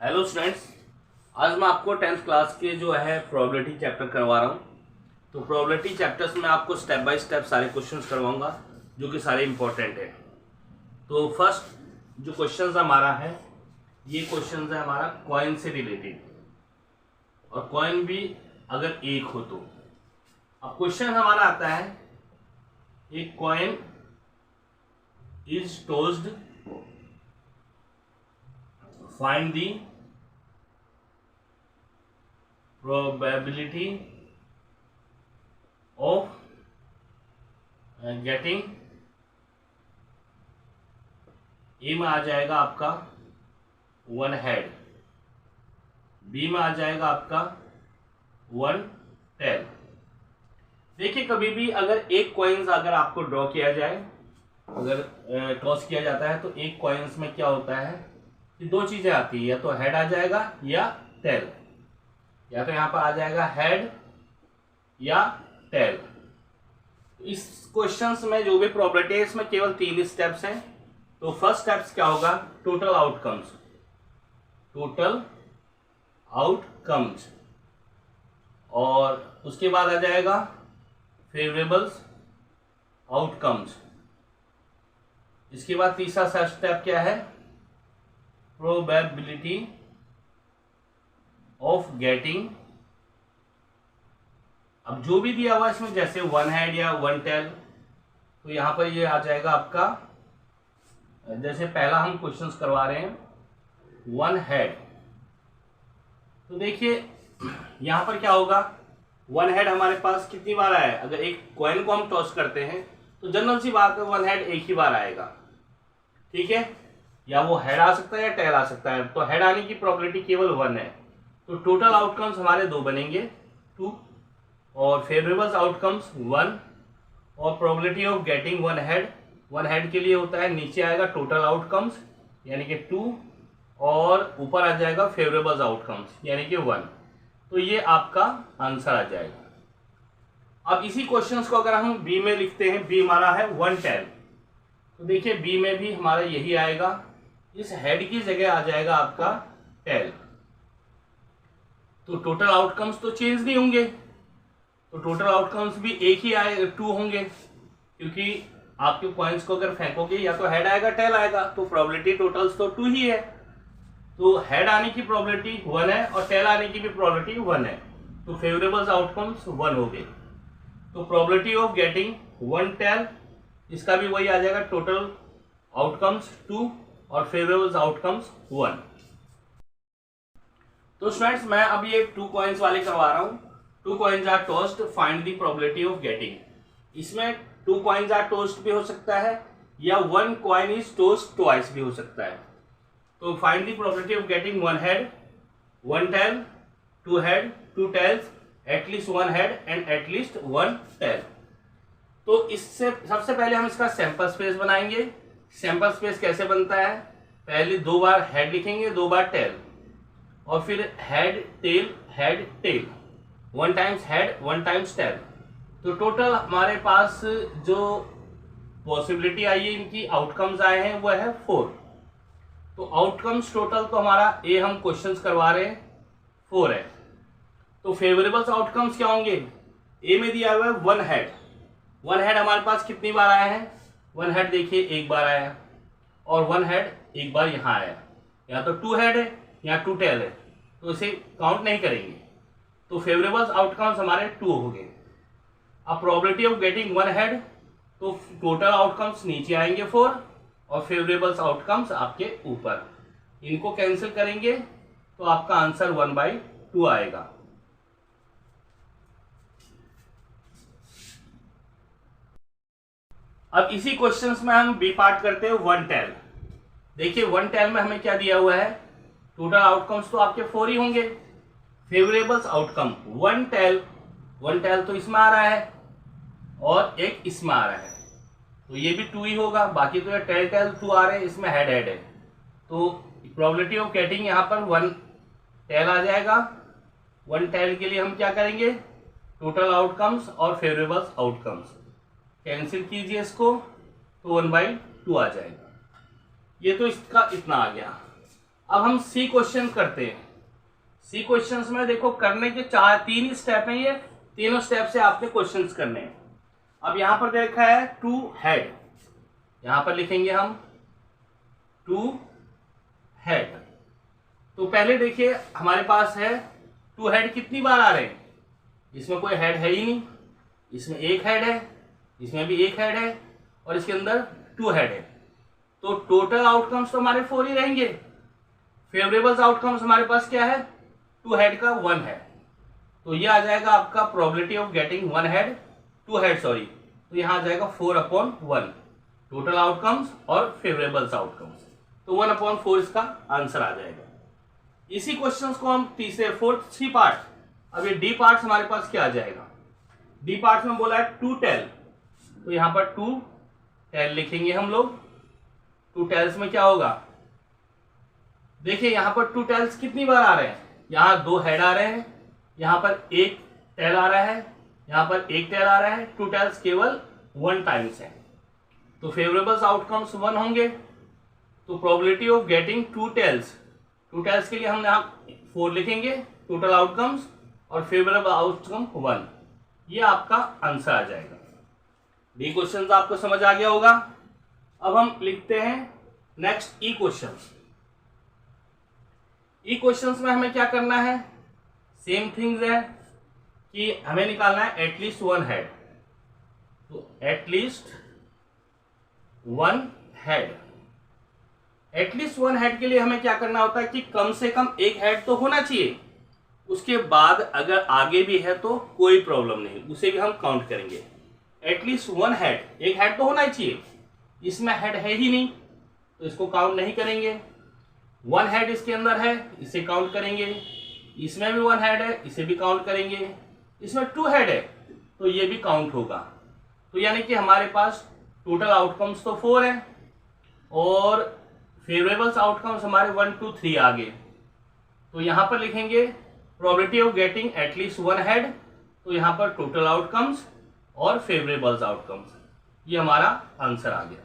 Hello students, आज मैं आपको 10th क्लास के जो है प्रोबेबिलिटी चैप्टर करवा रहा हूँ। तो प्रोबेबिलिटी चैप्टर्स में आपको स्टेप बाय स्टेप सारे क्वेश्चंस करवाऊंगा जो कि सारे इंपॉर्टेंट है। तो फर्स्ट जो क्वेश्चंस हमारा है, ये क्वेश्चंस है हमारा कॉइन से रिलेटेड, और कॉइन भी अगर एक हो तो। अब क्वेश्चन हमारा आता है, एक coin is tossed, find the probability of getting। ए में आ जाएगा आपका 1 हेड, बी में आ जाएगा आपका 1 टेल। देखिए, कभी भी अगर एक कॉइन्स अगर आपको ड्रॉ किया जाए, अगर टॉस किया जाता है, तो एक कॉइन्स में क्या होता है कि दो चीजें आती है, या तो हेड आ जाएगा या टेल। या तो यहां पर आ जाएगा हेड या टेल। इस क्वेश्चंस में जो भी प्रोबेबिलिटी है, इसमें केवल 3 स्टेप्स हैं। तो फर्स्ट स्टेप्स क्या होगा, टोटल आउटकम्स। टोटल आउटकम्स, और उसके बाद आ जाएगा फेवरेबल्स आउटकम्स। इसके बाद तीसरा स्टेप क्या है, प्रोबेबिलिटी ऑफ गेटिंग। अब जो भी दिया हुआ इसमें, जैसे 1 हेड या 1 टेल, तो यहां पर ये आ जाएगा आपका, जैसे पहला हम क्वेश्चंस करवा रहे हैं 1 हेड। तो देखिए यहां पर क्या होगा, 1 हेड हमारे पास कितनी बार आया है। अगर एक कॉइन को हम टॉस करते हैं तो जनरल सी बात है 1 हेड एक ही बार आएगा, ठीक है। या वो हेड आ सकता है या टेल आ सकता है, तो हेड आने की प्रोबेबिलिटी केवल 1 है। तो टोटल आउटकम्स हमारे 2 बनेंगे, 2, और फेवरेबल्स आउटकम्स 1, और probability of getting 1 head. 1 head के लिए होता है, नीचे आएगा टोटल आउटकम्स यानी कि 2, और ऊपर आ जाएगा फेवरेबल्स आउटकम्स यानी कि 1। तो ये आपका आंसर आ जाएगा। अब इसी क्वेश्चंस को अगर हम बी में लिखते हैं, बी हमारा है 1 टेल, तो देखिए बी में भी हमारा यही आएगा, इस हेड की जगह आ जाएगा आपका टेल। तो टोटल आउटकम्स तो चेंज नहीं होंगे, तो टोटल आउटकम्स भी एक ही आए 2 होंगे, क्योंकि आपके पॉइंट्स को अगर फेंकोगे या तो हेड आएगा टेल आएगा, तो प्रोबेबिलिटी टोटल्स तो 2 ही है। तो हेड आने की प्रोबेबिलिटी 1 है और टेल आने की भी प्रोबेबिलिटी 1 है, तो फेवरेबल्स आउटकम्स 1 हो गए। तो प्रोबेबिलिटी ऑफ गेटिंग 1 टेल, इसका भी वही आ जाएगा, टोटल आउटकम्स 2 और फेवरेबल्स आउटकम्स 1। तो स्टूडेंट्स, मैं अब ये 2 कॉइन्स वाले करवा रहा हूँ। 2 coins are tossed, find the probability of getting. इसमें 2 कॉइन्स आर टॉस्ड भी हो सकता है, या 1 कॉइन इज टॉस्ड ट्वाइस भी हो सकता है। तो find the probability of getting 1 head, 1 tail, 2 head, 2 tails, at least 1 head and at least 1 tail. तो इससे सबसे पहले हम इसका सैंपल स्पेस बनाएंगे। सैंपल स्पेस कैसे बनता है, पहले 2 बार हेड लिखेंगे, 2 बार टेल, और फिर head tail, 1 times head 1 times tail. तो टोटल हमारे पास जो पॉसिबिलिटी आई है, इनकी आउटकम्स आए हैं, वो है 4। तो आउटकम्स टोटल तो हमारा ए हम क्वेश्चंस करवा रहे हैं 4 है। तो फेवरेबल्स आउटकम्स क्या होंगे, ए में दिया हुआ है 1 हेड। 1 हेड हमारे पास कितनी बार आया है, 1 हेड देखिए एक बार आया, और 1 हेड एक बार यहाँ आया। या तो 2 हेड है या 2 टेल है, तो इसे काउंट नहीं करेंगे। तो फेवरेबल्स आउटकम्स हमारे 2 हो गए। अब प्रोबेबिलिटी ऑफ गेटिंग 1 हेड, तो टोटल आउटकम्स नीचे आएंगे 4, और फेवरेबल्स आउटकम्स आपके ऊपर। इनको कैंसिल करेंगे तो आपका आंसर 1/2 आएगा। अब इसी क्वेश्चंस में हम बी पार्ट करते हैं 1 टेल। देखिए 1 टेल में हमें क्या दिया हुआ है, टोटल आउटकम्स तो आपके 4 ही होंगे। फेवरेबल्स आउटकम 1 टेल तो इसमें आ रहा है, और एक इसमें आ रहा है, तो ये भी 2 ही होगा। बाकी तो ये टेल 2 आ रहे हैं, इसमें हेड है। तो प्रोबेबिलिटी ऑफ गेटिंग यहाँ पर 1 टेल आ जाएगा। 1 टेल के लिए हम क्या करेंगे, टोटल आउटकम्स और फेवरेबल्स आउटकम्स कैंसिल कीजिए इसको, तो 1/2 आ जाएगा। ये तो इसका इतना आ गया। अब हम सी क्वेश्चन करते हैं। सी क्वेश्चंस में देखो करने के तीन ही स्टेप हैं, ये तीनों स्टेप से आपके क्वेश्चंस करने हैं। अब यहां पर देखा है टू हेड, यहां पर लिखेंगे हम टू हेड। तो पहले देखिए हमारे पास है टू हेड कितनी बार आ रहे हैं, इसमें कोई हेड है ही नहीं, इसमें एक हेड है, इसमें भी एक हेड है और इसके अंदर टू हेड है। तो टोटल आउटकम्स तो हमारे 4 ही रहेंगे। फेवरेबल्स आउटकम्स हमारे पास क्या है, टू हेड का 1 है, तो ये आ जाएगा आपका probability of getting one head, two head sorry, तो यहाँ आ जाएगा 4/1 टोटल आउटकम्स और फेवरेबल्स आउटकम्स, तो 1/4 इसका आंसर आ जाएगा। इसी क्वेश्चन को हम तीसरे फोर्थ सी पार्ट, अब ये डी पार्ट हमारे पास क्या आ जाएगा, डी पार्ट में बोला है टू टेल, तो यहाँ पर टू टेल लिखेंगे हम लोग। टू टेल्स में क्या होगा, देखिए यहाँ पर टू टेल्स कितनी बार आ रहे हैं, यहाँ 2 हेड आ रहे हैं, यहाँ पर एक टेल आ रहा है, यहाँ पर एक टेल आ रहा है, टू टेल्स केवल 1 टाइम्स है, तो फेवरेबल्स आउटकम्स 1 होंगे। तो probability of getting two tails के लिए हम यहाँ 4 लिखेंगे टोटल आउटकम्स और फेवरेबल आउटकम 1, ये आपका आंसर आ जाएगा। डी क्वेश्चन आपको समझ आ गया होगा। अब हम लिखते हैं नेक्स्ट ई क्वेश्चंस। ई क्वेश्चंस में हमें क्या करना है, सेम थिंग्स है कि हमें निकालना है एटलीस्ट 1 हेड, तो एटलीस्ट 1 हेड। एटलीस्ट 1 हेड के लिए हमें क्या करना होता है कि कम से कम एक हेड तो होना चाहिए, उसके बाद अगर आगे भी है तो कोई प्रॉब्लम नहीं, उसे भी हम काउंट करेंगे। एटलीस्ट 1 हेड, एक हेड तो होना ही चाहिए, इसमें हेड है ही नहीं तो इसको काउंट नहीं करेंगे। 1 हेड इसके अंदर है, इसे काउंट करेंगे, इसमें भी 1 हेड है, इसे भी काउंट करेंगे, इसमें 2 हेड है तो ये भी काउंट होगा। तो यानी कि हमारे पास टोटल आउटकम्स तो 4 है और फेवरेबल्स आउटकम्स हमारे 1 2 3 आ गए, तो यहाँ पर लिखेंगे probability of getting at least 1 head, तो यहाँ पर टोटल आउटकम्स और फेवरेबल्स आउटकम्स, ये हमारा आंसर आ गया।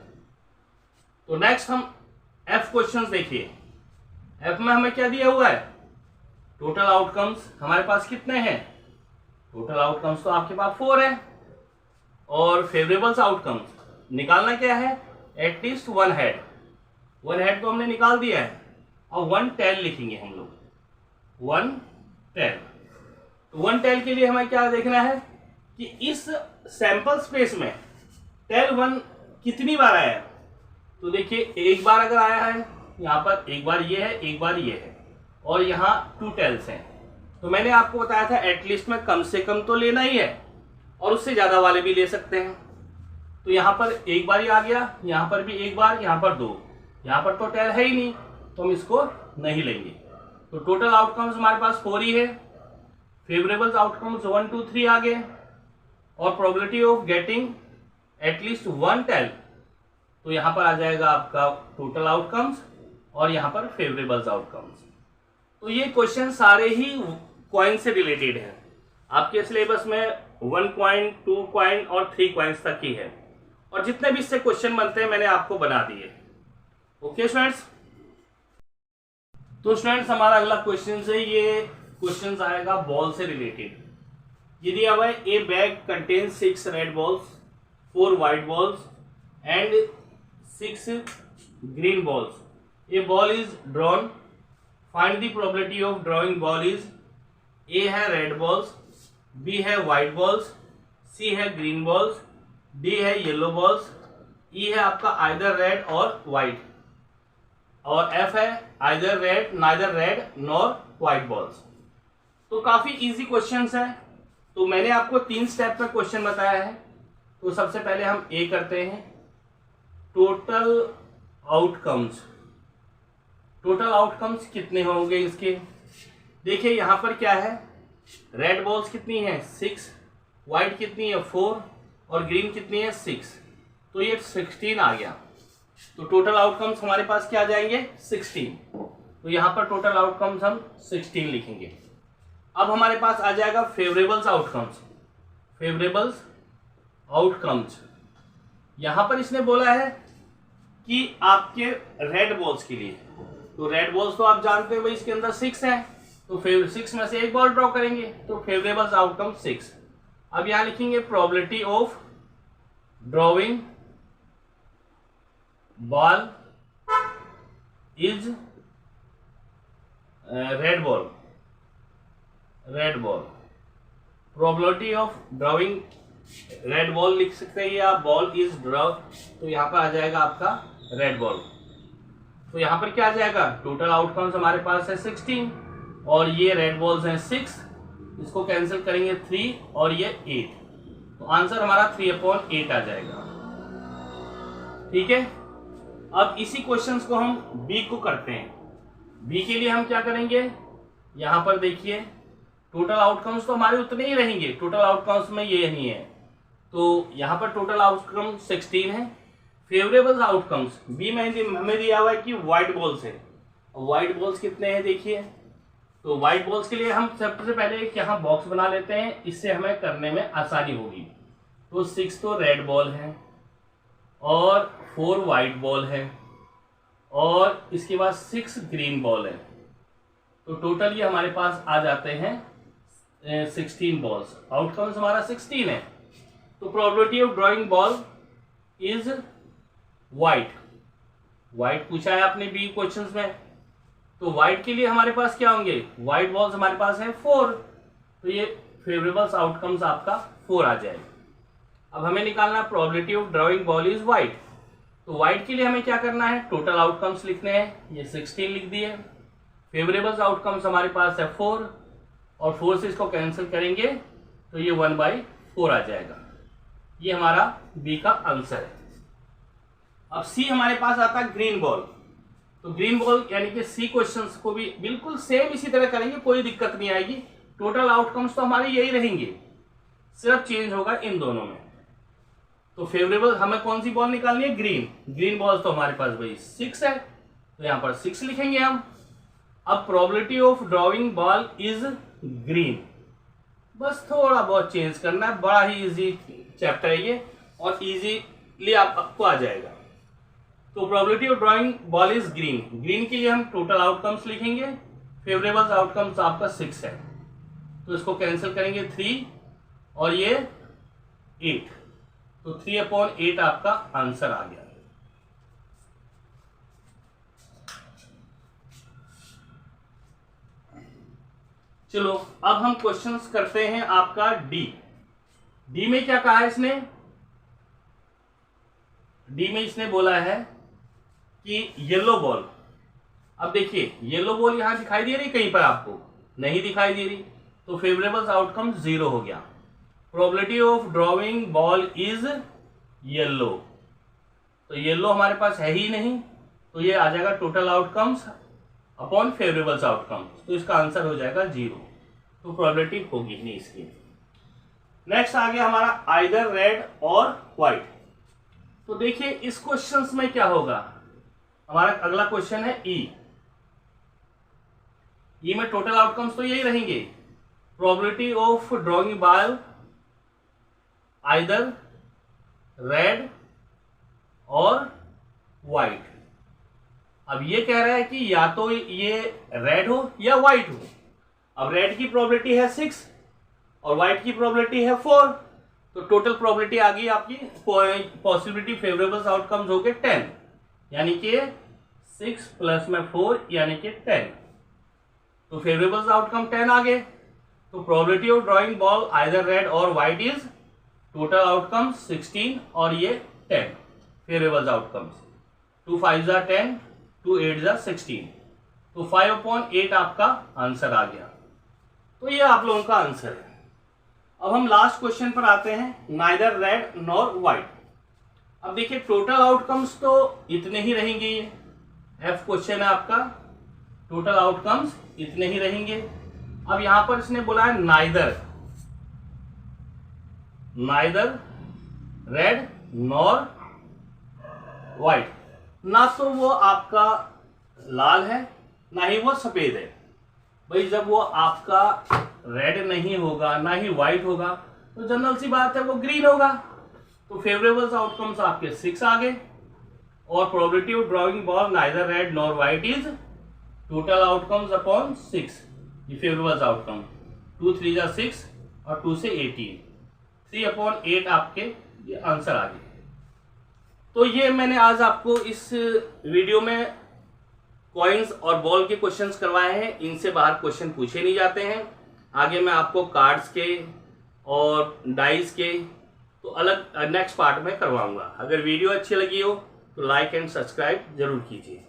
तो नेक्स्ट हम एफ क्वेश्चंस देखिए। एफ में हमें क्या दिया हुआ है, टोटल आउटकम्स हमारे पास कितने हैं, टोटल आउटकम्स तो आपके पास 4 है और फेवरेबल्स आउटकम्स निकालना क्या है, एटलीस्ट 1 हेड। 1 हेड तो हमने निकाल दिया है, और 1 टेल लिखेंगे हम लोग, 1 टेल। तो 1 टेल के लिए हमें क्या देखना है कि इस सैंपल स्पेस में टेल 1 कितनी बार आया है, तो देखिए एक बार अगर आया है, यहाँ पर एक बार ये है, एक बार ये है, और यहाँ 2 टेल्स हैं। तो मैंने आपको बताया था एटलीस्ट में कम से कम तो लेना ही है और उससे ज़्यादा वाले भी ले सकते हैं। तो यहाँ पर एक बार ही आ गया, यहाँ पर भी एक बार, यहाँ पर 2, यहाँ पर तो टेल है ही नहीं तो हम इसको नहीं लेंगे। तो टोटल आउटकम्स हमारे पास 4 ही है, फेवरेबल्स आउटकम्स 1 2 3 आ गए और probability of getting at least 1 tail, तो यहाँ पर आ जाएगा आपका टोटल आउटकम्स और यहाँ पर फेवरेबल्स आउटकम्स। तो ये क्वेश्चन सारे ही कॉइन से रिलेटेड है, आपके सिलेबस में 1 कॉइन 2 कॉइन और 3 कॉइन्स तक ही है, और जितने भी इससे क्वेश्चन बनते हैं मैंने आपको बना दिए। ओके स्टूडेंट्स, तो स्टूडेंट्स हमारा अगला क्वेश्चन है, ये क्वेश्चन आएगा बॉल से रिलेटेड। ये दिया हुआ है a bag contains 6 red balls, 4 white balls and 6 green balls. A ball is drawn, find the probability of drawing ball is, a है रेड बॉल्स, बी है वाइट बॉल्स, सी है green balls, d है yellow balls, e है आपका either red और white, और f है either red neither red nor white balls. तो काफी इजी क्वेश्चंस है। तो मैंने आपको 3 स्टेप में क्वेश्चन बताया है। तो सबसे पहले हम ए करते हैं, टोटल आउटकम्स। टोटल आउटकम्स कितने होंगे इसके, देखिए यहाँ पर क्या है, रेड बॉल्स कितनी है 6, वाइट कितनी है 4 और ग्रीन कितनी है 6, तो ये 16 आ गया। तो टोटल आउटकम्स हमारे पास क्या आ जाएंगे 16, तो यहाँ पर टोटल आउटकम्स हम 16 लिखेंगे। अब हमारे पास आ जाएगा फेवरेबल्स आउटकम्स। फेवरेबल्स आउटकम्स यहाँ पर इसने बोला है कि आपके रेड बॉल्स के लिए, तो रेड बॉल्स तो आप जानते हो भाई इसके अंदर 6 है, तो 6 में से एक बॉल ड्रॉ करेंगे, तो फेवरेबल आउटकम 6। अब यहां लिखेंगे probability of drawing ball is red ball, probability of drawing red ball लिख सकते हैं या बॉल इज ड्रॉ, तो यहाँ पर आ जाएगा आपका रेड बॉल। तो यहाँ पर क्या आ जाएगा, टोटल आउटकम्स हमारे पास है 16 और ये रेड बॉल्स हैं 6, इसको कैंसिल करेंगे 3 और ये 8, तो आंसर हमारा 3/8 आ जाएगा। ठीक है, अब इसी क्वेश्चंस को हम बी को करते हैं। बी के लिए हम क्या करेंगे, यहाँ पर देखिए टोटल आउटकम्स तो हमारे उतने ही रहेंगे, टोटल आउटकम्स में ये नहीं है, तो यहाँ पर टोटल आउटकम 16 है। फेवरेबल आउटकम्स बी में हमें दिया हुआ है कि व्हाइट बॉल्स है, व्हाइट बॉल्स कितने हैं देखिए, तो व्हाइट बॉल्स के लिए हम सबसे पहले एक यहाँ बॉक्स बना लेते हैं, इससे हमें करने में आसानी होगी। तो 6 तो रेड बॉल है और 4 व्हाइट बॉल है और इसके बाद 6 ग्रीन बॉल है, तो टोटल ये हमारे पास आ जाते हैं 16 बॉल्स। आउटकम्स हमारा 16 है, तो probability of drawing ball is white, white पूछा है आपने बी क्वेश्चंस में, तो व्हाइट के लिए हमारे पास क्या होंगे, व्हाइट बॉल्स हमारे पास है 4, तो ये फेवरेबल आउटकम्स आपका 4 आ जाएगा। अब हमें निकालना probability of drawing ball is white, तो व्हाइट के लिए हमें क्या करना है, टोटल आउटकम्स लिखने हैं, ये 16 लिख दिए, फेवरेबल आउटकम्स हमारे पास है 4 और 4 से इसको कैंसिल करेंगे तो ये 1/4 आ जाएगा। ये हमारा बी का आंसर है। अब सी हमारे पास आता है ग्रीन बॉल, तो ग्रीन बॉल यानी कि सी क्वेश्चंस को भी बिल्कुल सेम इसी तरह करेंगे, कोई दिक्कत नहीं आएगी, टोटल आउटकम्स तो हमारे यही रहेंगे, सिर्फ चेंज होगा इन दोनों में। तो फेवरेबल हमें कौन सी बॉल निकालनी है, ग्रीन, ग्रीन बॉल तो हमारे पास भाई 6 है, तो यहाँ पर 6 लिखेंगे हम। अब probability of drawing ball is green, बस थोड़ा बहुत चेंज करना है, बड़ा ही इजी चैप्टर है ये और इजीली आपको आ जाएगा। तो probability of drawing ball is green, green के लिए हम टोटल आउटकम्स लिखेंगे, फेवरेबल आउटकम्स आपका 6 है, तो इसको कैंसिल करेंगे 3 और ये 8, तो 3/8 आपका आंसर आ गया। चलो अब हम क्वेश्चंस करते हैं आपका डी। डी में क्या कहा है इसने, डी में इसने बोला है कि येलो बॉल। अब देखिए येलो बॉल यहां दिखाई दे रही कहीं पर, आपको नहीं दिखाई दे रही, तो फेवरेबल आउटकम 0 हो गया। Probability of drawing ball is yellow, तो येलो हमारे पास है ही नहीं, तो ये आ जाएगा total outcomes upon favourable outcomes, तो इसका आंसर हो जाएगा 0, तो प्रोबेबिलिटी होगी नहीं इसकी। नेक्स्ट आ गया हमारा आइदर रेड और व्हाइट। तो देखिए इस क्वेश्चंस में क्या होगा, हमारा अगला क्वेश्चन है ई में टोटल आउटकम्स तो यही रहेंगे, probability of drawing ball either red और व्हाइट। अब ये कह रहा है कि या तो ये रेड हो या व्हाइट हो। अब रेड की प्रोबेबिलिटी है 6 और व्हाइट की प्रोबेबिलिटी है 4, तो टोटल प्रोबेबिलिटी आ गई आपकी पॉसिबिलिटी फेवरेबल आउटकम्स हो गए 10, यानी कि 6 प्लस में 4 यानी कि 10, तो फेवरेबल आउटकम 10 आ गए। तो probability of drawing ball either red और व्हाइट इज टोटल आउटकम 16 और ये 10 फेवरेबल आउटकम्स, 2 5 जा 10, 2 8 जा 16, तो 5/8 आपका आंसर आ गया। तो ये आप लोगों का आंसर है। अब हम लास्ट क्वेश्चन पर आते हैं, नाइदर रेड नॉर व्हाइट। अब देखिए टोटल आउटकम्स तो इतने ही रहेंगे, ये एफ क्वेश्चन है आपका, टोटल आउटकम्स इतने ही रहेंगे। अब यहां पर इसने बोला है नाइदर रेड नॉर व्हाइट, ना तो वो आपका लाल है ना ही वो सफेद है। भाई जब वो आपका रेड नहीं होगा ना ही व्हाइट होगा तो जनरल सी बात है वो ग्रीन होगा। तो फेवरेबल आउटकम्स आपके 6 आ गए और probability of drawing ball neither red nor white is total outcomes upon 6, ये फेवरेबल आउटकम, 2 3 जा 6 और 2 से 18, 3/8 आपके ये आंसर आ गए। तो ये मैंने आज आपको इस वीडियो में कॉइन्स और बॉल के क्वेश्चंस करवाए हैं, इनसे बाहर क्वेश्चन पूछे नहीं जाते हैं। आगे मैं आपको कार्ड्स के और डाइस के तो अलग नेक्स्ट पार्ट में करवाऊंगा। अगर वीडियो अच्छी लगी हो तो लाइक एंड सब्सक्राइब जरूर कीजिए।